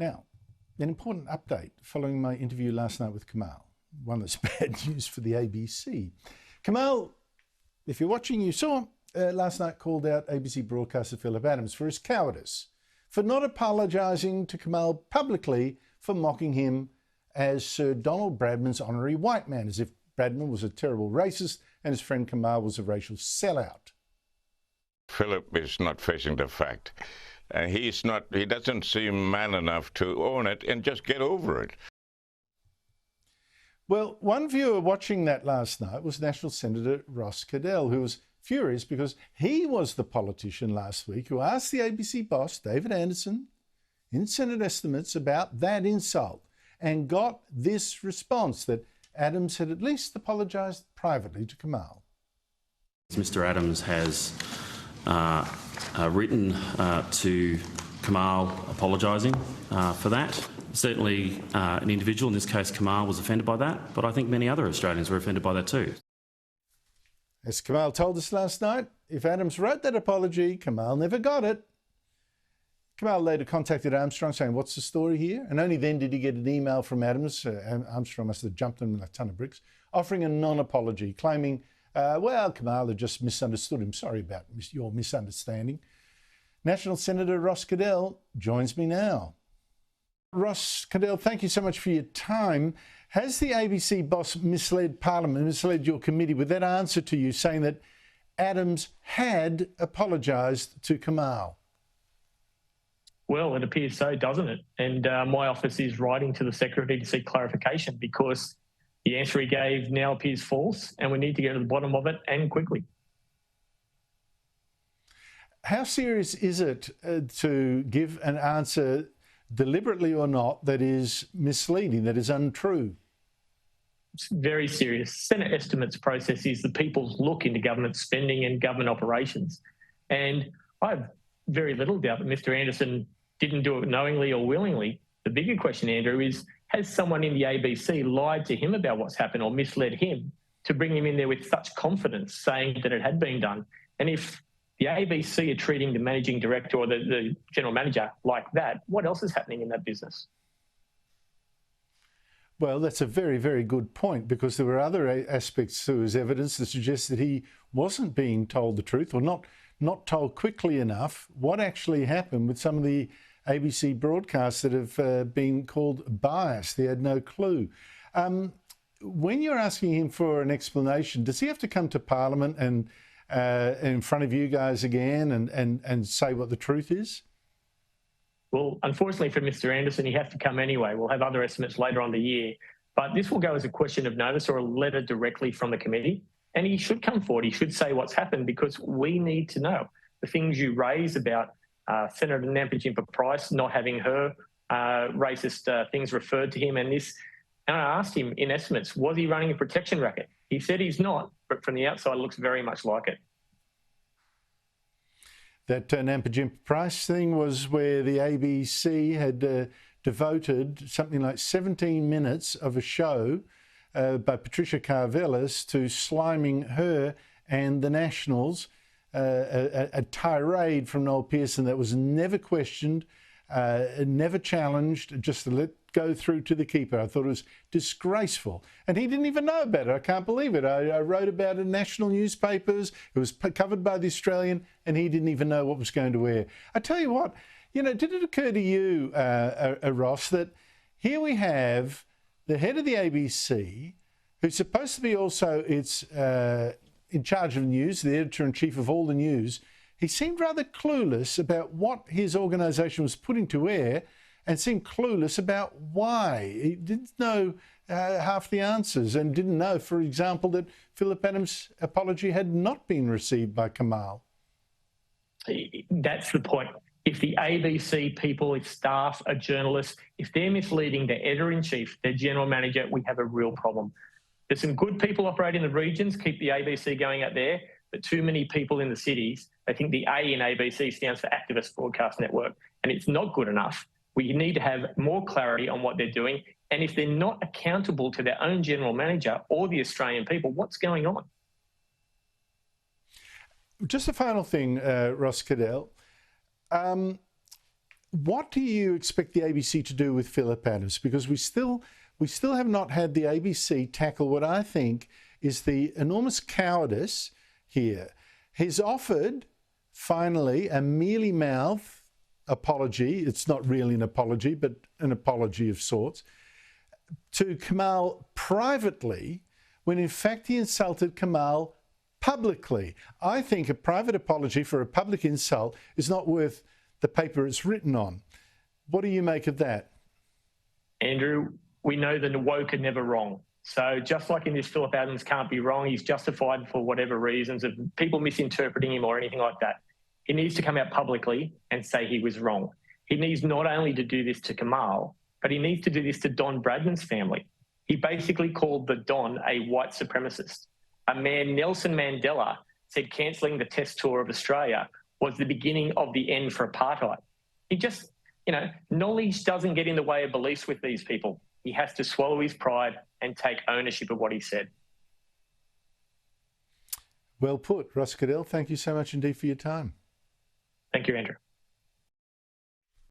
Now, an important update following my interview last night with Kamal, one that's bad news for the ABC. Kamal, if you're watching, you saw last night called out ABC broadcaster Phillip for his cowardice, for not apologising to Kamal publicly for mocking him as Sir Donald Bradman's honorary white man, as if Bradman was a terrible racist and his friend Kamal was a racial sellout. Phillip is not facing the fact. He doesn't seem man enough to own it and just get over it. Well, one viewer watching that last night was National Senator Ross Cadell, who was furious because he was the politician last week who asked the ABC boss, David Anderson, in Senate estimates about that insult and got this response that Adams had at least apologised privately to Kamal. Mr Adams has written to Kamal apologising for that. Certainly an individual, in this case Kamal, was offended by that, but I think many other Australians were offended by that too. As Kamal told us last night, if Adams wrote that apology, Kamal never got it. Kamal later contacted Armstrong saying, "What's the story here?" And only then did he get an email from Adams, Armstrong must have jumped him with a ton of bricks, offering a non-apology, claiming, well, Kamal had just misunderstood him. Sorry about your misunderstanding. National Senator Ross Cadell joins me now. Ross Cadell, thank you so much for your time. Has the ABC boss misled Parliament, misled your committee with that answer to you saying that Adams had apologised to Kamal? Well, it appears so, doesn't it? And my office is writing to the Secretary to seek clarification because the answer he gave now appears false and we need to get to the bottom of it and quickly. How serious is it to give an answer, deliberately or not, that is misleading, that is untrue? It's very serious. Senate estimates process is the people's look into government spending and government operations. And I have very little doubt that Mr Anderson didn't do it knowingly or willingly. The bigger question, Andrew, is has someone in the ABC lied to him about what's happened or misled him to bring him in there with such confidence saying that it had been done? And if the ABC are treating the managing director or the general manager like that, what else is happening in that business? Well, that's a very, very good point, because there were other aspects to his evidence that suggest that he wasn't being told the truth, or not told quickly enough what actually happened with some of the ABC broadcasts that have been called biased. They had no clue. When you're asking him for an explanation, does he have to come to Parliament and in front of you guys again and say what the truth is? Well, unfortunately for Mr Anderson, he has to come anyway. We'll have other estimates later on the year. But this will go as a question of notice or a letter directly from the committee. And he should come forward. He should say what's happened, because we need to know. The things you raise about Senator Nampijinpa-Price not having her racist things referred to him, and I asked him in estimates, was he running a protection racket? He said he's not, but from the outside it looks very much like it. That Nampijinpa-Price thing was where the ABC had devoted something like 17 minutes of a show by Patricia Karvelas to sliming her and the Nationals, a tirade from Noel Pearson that was never questioned, never challenged, just let go through to the keeper. I thought it was disgraceful. And he didn't even know about it. I can't believe it. I wrote about it in national newspapers. It was covered by The Australian, and he didn't even know what was going to air. I tell you what, you know, did it occur to you, Ross, that here we have the head of the ABC, who's supposed to be also in charge of the news, the editor-in-chief of all the news. He seemed rather clueless about what his organisation was putting to air, and seemed clueless about why. He didn't know half the answers, and didn't know, for example, that Phillip Adams' apology had not been received by Kamal. That's the point. If the ABC people, if staff, are journalists, if they're misleading their editor-in-chief, their general manager, we have a real problem. There's some good people operating in the regions, keep the ABC going out there, but too many people in the cities, I think the A in ABC stands for Activist Broadcast Network, and it's not good enough. We need to have more clarity on what they're doing. And if they're not accountable to their own general manager or the Australian people, what's going on? Just a final thing, Ross Cadell. what do you expect the ABC to do with Phillip Adams? Because we still have not had the ABC tackle what I think is the enormous cowardice here. He's offered, finally, a mealy-mouth apology. It's not really an apology, but an apology of sorts, to Kamal privately, when in fact he insulted Kamal publicly. I think a private apology for a public insult is not worth the paper it's written on. What do you make of that? Andrew, we know that the woke are never wrong. So just like in this, Phillip Adams can't be wrong. He's justified for whatever reasons of people misinterpreting him or anything like that. He needs to come out publicly and say he was wrong. He needs not only to do this to Kamal, but he needs to do this to Don Bradman's family. He basically called the Don a white supremacist. A man, Nelson Mandela, said cancelling the test tour of Australia was the beginning of the end for apartheid. He just, knowledge doesn't get in the way of beliefs with these people. He has to swallow his pride and take ownership of what he said. Well put. Ross Goodell, thank you so much indeed for your time. Thank you, Andrew.